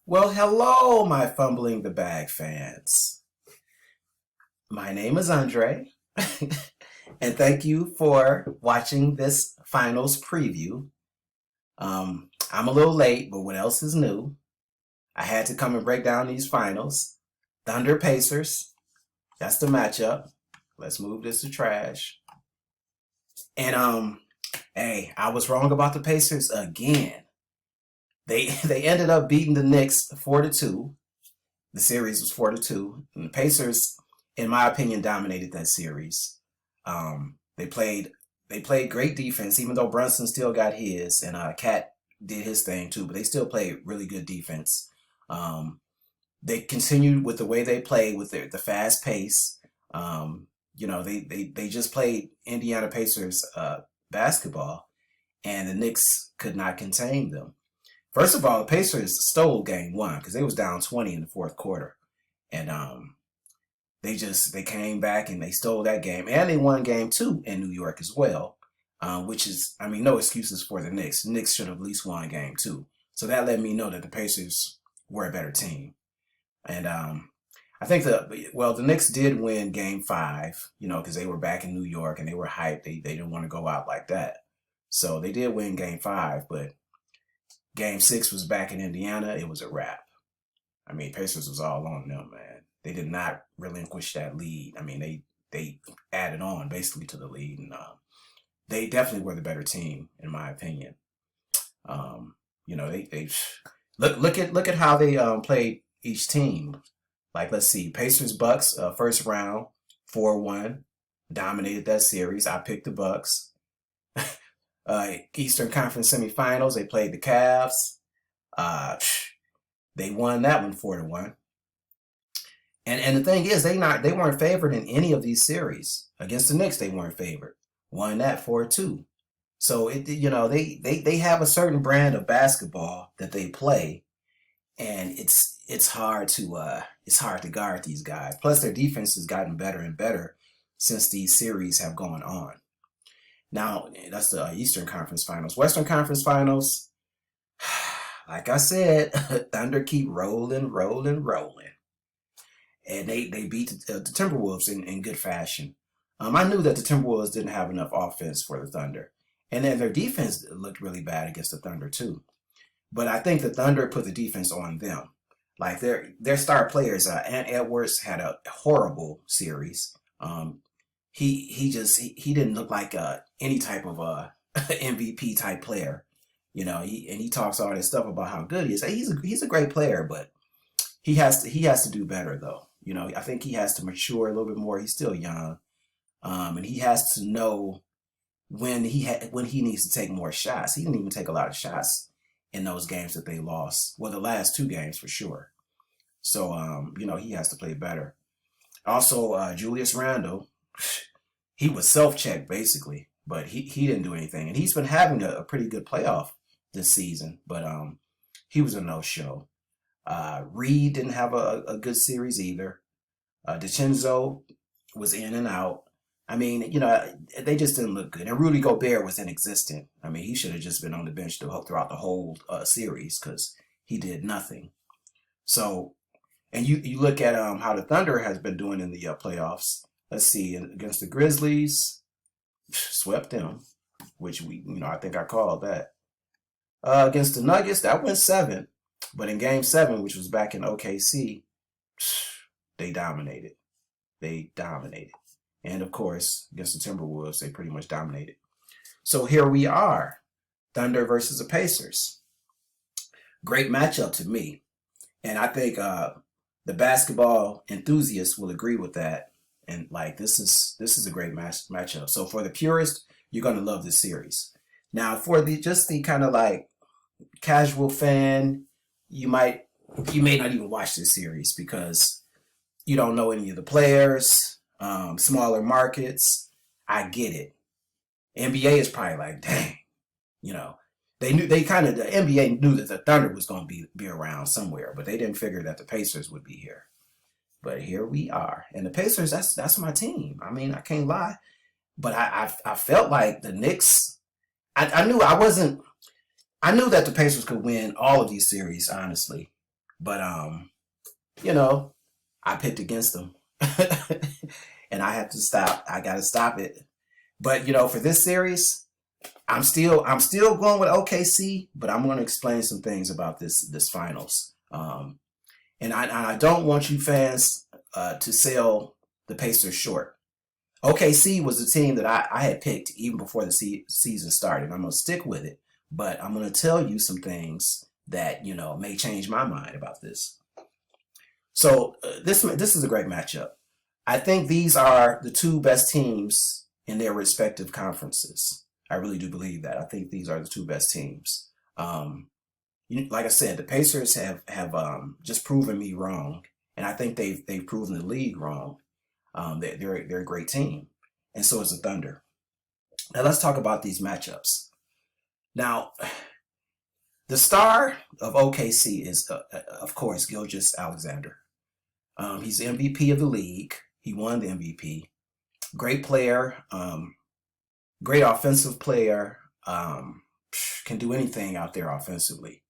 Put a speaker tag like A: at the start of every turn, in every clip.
A: Well, hello, my Fumbling the Bag fans. My name is Andre, and thank you for watching this finals preview. I'm a little late, but what else is new? I had to come and break down these finals. Thunder Pacers, that's the matchup. Let's move this to trash. And hey, I was wrong about the Pacers again. They ended up beating the Knicks 4-2. The series was 4-2. And the Pacers, in my opinion, dominated that series. They played great defense, even though Brunson still got his, and Cat did his thing too. But they still played really good defense. They continued with the way they played with the fast pace. They just played Indiana Pacers basketball, and the Knicks could not contain them. First of all, the Pacers stole game one because they was down 20 in the fourth quarter. And they came back and they stole that game. And they won game two in New York as well, which is, no excuses for the Knicks. The Knicks should have at least won game two. So that let me know that the Pacers were a better team. And I think the Knicks did win game five, because they were back in New York and they were hyped. They didn't want to go out like that. So they did win game five, but game six was back in Indiana. It was a wrap. Pacers was all on them, man. They did not relinquish that lead. They added on basically to the lead, and they definitely were the better team in my opinion. They look at how they played each team. Like, let's see, Pacers Bucks first round 4-1, dominated that series. I picked the Bucks. Eastern Conference semifinals, they played the Cavs. They won that one 4-1. And the thing is, they weren't favored in any of these series. Against the Knicks, they weren't favored. Won that 4-2. So they have a certain brand of basketball that they play, and it's hard to guard these guys. Plus, their defense has gotten better and better since these series have gone on. Now, that's the Eastern Conference Finals. Western Conference Finals, like I said, Thunder keep rolling. And they beat the Timberwolves in good fashion. I knew that the Timberwolves didn't have enough offense for the Thunder. And then their defense looked really bad against the Thunder, too. But I think the Thunder put the defense on them. Like, their star players, Ant Edwards had a horrible series. He didn't look like any type of MVP type player, he talks all this stuff about how good he is. He's a great player, but he has to do better though. I think he has to mature a little bit more. He's still young, and he has to know when he needs to take more shots. He didn't even take a lot of shots in those games that they lost. Well, the last two games for sure. So he has to play better. Also, Julius Randle. He was self-checked basically, but he didn't do anything. And he's been having a pretty good playoff this season, but he was a no-show. Reed didn't have a good series either. DiCenzo was in and out. They just didn't look good. And Rudy Gobert was inexistent. He should have just been on the bench throughout the whole series because he did nothing. So, and you look at how the Thunder has been doing in the playoffs. Let's see, against the Grizzlies, swept them, which I think I called that. Against the Nuggets, that went 7. But in game 7, which was back in OKC, they dominated. And of course, against the Timberwolves, they pretty much dominated. So here we are, Thunder versus the Pacers. Great matchup to me. And I think the basketball enthusiasts will agree with that. And this is a great matchup. So for the purist, you're going to love this series. Now for the kind of like casual fan, you may not even watch this series because you don't know any of the players, smaller markets. I get it. NBA is probably like, dang, the NBA knew that the Thunder was going to be around somewhere, but they didn't figure that the Pacers would be here. But here we are. And the Pacers, that's my team. I can't lie. But I felt like the Knicks, I knew that the Pacers could win all of these series, honestly. But you know, I picked against them, and I have to stop. I got to stop it. But for this series, I'm still going with OKC, but I'm going to explain some things about this finals. And I don't want you fans to sell the Pacers short. OKC was the team that I had picked even before the season started. I'm going to stick with it, but I'm going to tell you some things that may change my mind about this. So this is a great matchup. I think these are the two best teams in their respective conferences. I really do believe that. I think these are the two best teams. Like I said, the Pacers have just proven me wrong, and I think they've proven the league wrong. They're a great team, and so is the Thunder. Now let's talk about these matchups. Now, the star of OKC is, of course, Gilgeous-Alexander. He's the MVP of the league. He won the MVP. Great player, great offensive player. Can do anything out there offensively,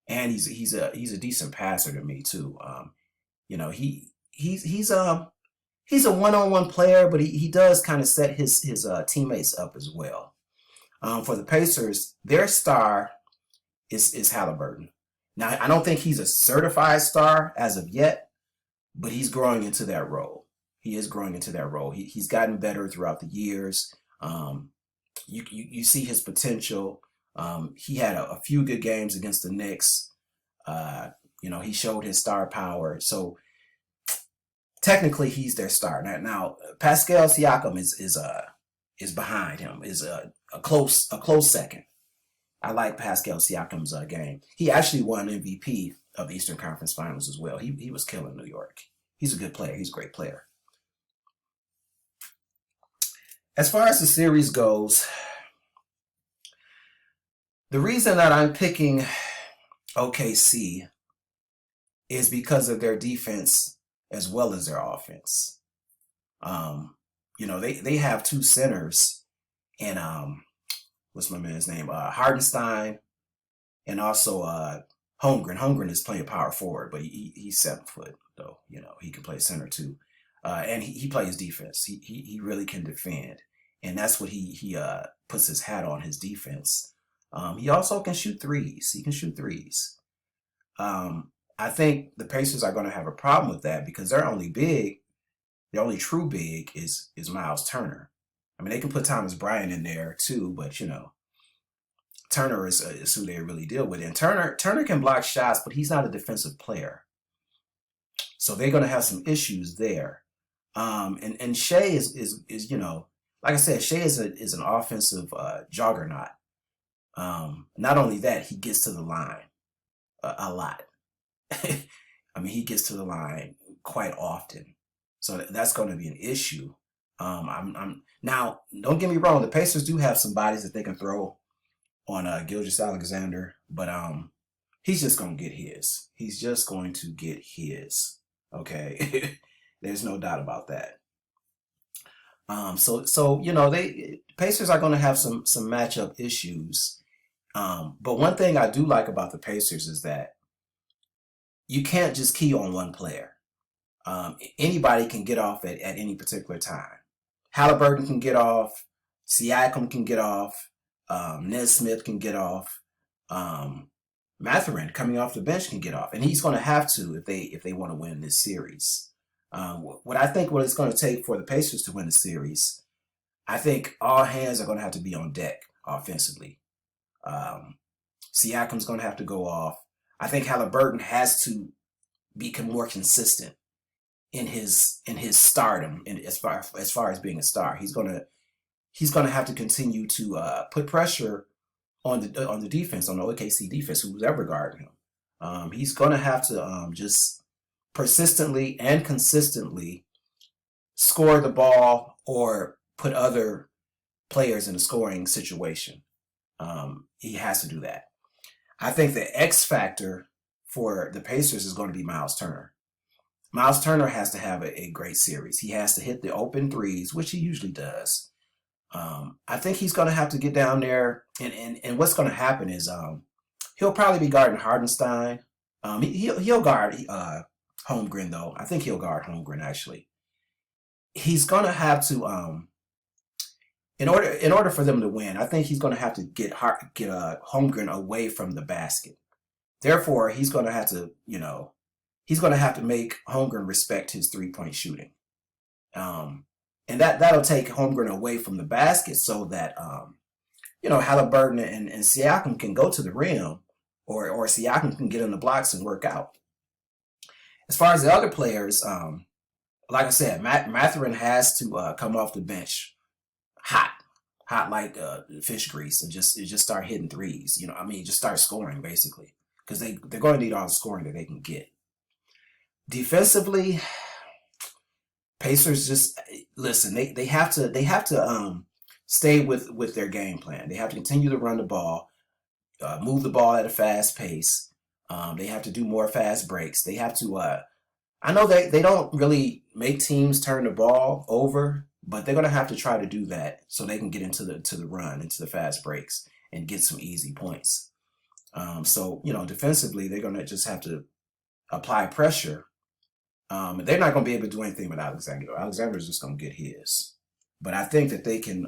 A: and he's a decent passer to me too. He's a one-on-one player, but he does kind of set his teammates up as well. For the Pacers, their star is Halliburton. Now, I don't think he's a certified star as of yet, but he's growing into that role. He is growing into that role. He's gotten better throughout the years. You see his potential. He had a few good games against the Knicks. He showed his star power. So technically, he's their star. Now Pascal Siakam is behind him. Is a close second. I like Pascal Siakam's game. He actually won MVP of the Eastern Conference Finals as well. He was killing New York. He's a good player. He's a great player. As far as the series goes, the reason that I'm picking OKC is because of their defense as well as their offense. They have two centers, and what's my man's name? Hardenstein, and also Holmgren. Holmgren is playing power forward, but he's 7 foot though. He can play center too, and he plays defense. He really can defend, and that's what he puts his hat on, his defense. He also can shoot threes. He can shoot threes. I think the Pacers are going to have a problem with that because their only true big is Miles Turner. I mean, they can put Thomas Bryant in there too, but Turner is who they really deal with. And Turner can block shots, but he's not a defensive player. So they're going to have some issues there. And Shea is like I said, Shea is an offensive juggernaut. Not only that, he gets to the line a lot. I mean, he gets to the line quite often. So that's going to be an issue. Now, don't get me wrong, the Pacers do have some bodies that they can throw on Gilgeous-Alexander, but he's just going to get his. He's just going to get his. Okay? There's no doubt about that. The Pacers are going to have some matchup issues. But one thing I do like about the Pacers is that you can't just key on one player. Anybody can get off at any particular time. Halliburton can get off. Siakam can get off. Nesmith can get off. Mathurin coming off the bench can get off, and he's going to have to if they want to win this series. What it's going to take for the Pacers to win the series, I think all hands are going to have to be on deck offensively. Siakam's going to have to go off. I think Halliburton has to become more consistent in his stardom, and as far as being a star. He's going to have to continue to put pressure on the defense, on the OKC defense, who's ever guarding him. He's going to have to just persistently and consistently score the ball or put other players in a scoring situation. He has to do that. I think the X factor for the Pacers is going to be Miles Turner. Miles Turner has to have a great series. He has to hit the open threes, which he usually does. I think he's going to have to get down there, and what's going to happen is he'll probably be guarding Hardenstein, He'll guard Holmgren though. I think he'll guard Holmgren actually. He's gonna have to in order for them to win. I think he's gonna have to get Holmgren away from the basket. Therefore, he's gonna have to he's gonna have to make Holmgren respect his 3-point shooting. And that'll take Holmgren away from the basket so that Halliburton and Siakam can go to the rim, or Siakam can get in the blocks and work out. As far as the other players, like I said, Mathurin has to come off the bench hot like fish grease, and just start hitting threes. Just start scoring basically, because they're going to need all the scoring that they can get. Defensively, Pacers just listen. They have to stay with their game plan. They have to continue to run the ball, move the ball at a fast pace. They have to do more fast breaks. They have to. I know they don't really make teams turn the ball over, but they're gonna have to try to do that so they can get into the run, into the fast breaks, and get some easy points. So defensively, they're gonna just have to apply pressure. They're not going to be able to do anything with Alexander. Alexander's just going to get his. But I think that they can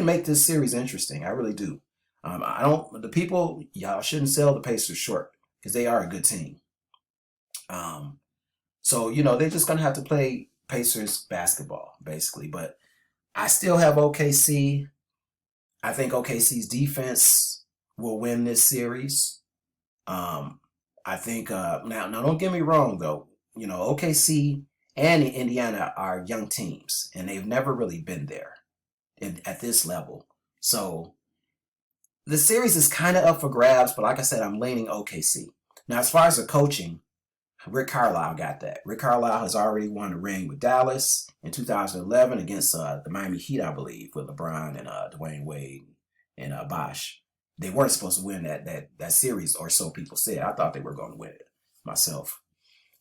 A: make this series interesting. I really do. The people, y'all shouldn't sell the Pacers short because they are a good team. So they're just going to have to play Pacers basketball, basically. But I still have OKC. I think OKC's defense will win this series. I think, now don't get me wrong, though. OKC and Indiana are young teams, and they've never really been there at this level. So the series is kind of up for grabs, but like I said, I'm leaning OKC. Now, as far as the coaching, Rick Carlisle got that. Rick Carlisle has already won a ring with Dallas in 2011 against the Miami Heat, I believe, with LeBron and Dwayne Wade and Bosh. They weren't supposed to win that series, or so people said. I thought they were going to win it myself.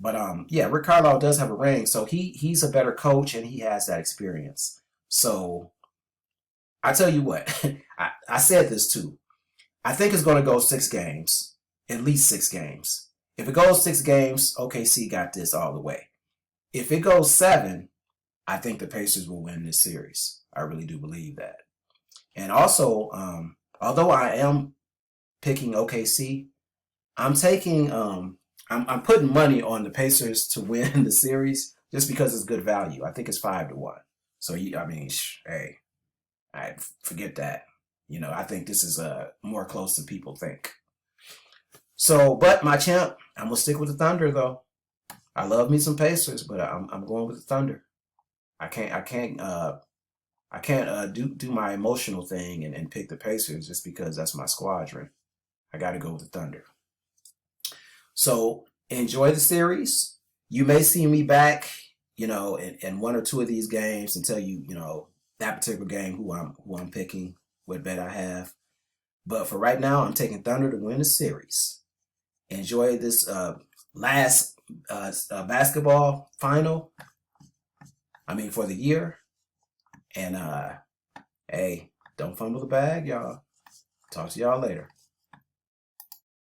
A: But Rick Carlisle does have a ring, so he's a better coach and he has that experience. So I tell you what, I said this too. I think it's going to go 6 games, at least 6 games. If it goes 6 games, OKC got this all the way. If it goes 7, I think the Pacers will win this series. I really do believe that. And also, although I am picking OKC, I'm taking I'm putting money on the Pacers to win the series just because it's good value. I think it's 5-1. So hey, I forget that. I think this is more close than people think. So, but my champ, I'm gonna stick with the Thunder though. I love me some Pacers, but I'm going with the Thunder. I can't do my emotional thing and pick the Pacers just because that's my squadron. I got to go with the Thunder. So enjoy the series. You may see me back, in 1 or 2 of these games and tell you, that particular game who I'm picking, what bet I have. But for right now, I'm taking Thunder to win the series. Enjoy this last basketball final. For the year. And hey, don't fumble the bag, y'all. Talk to y'all later.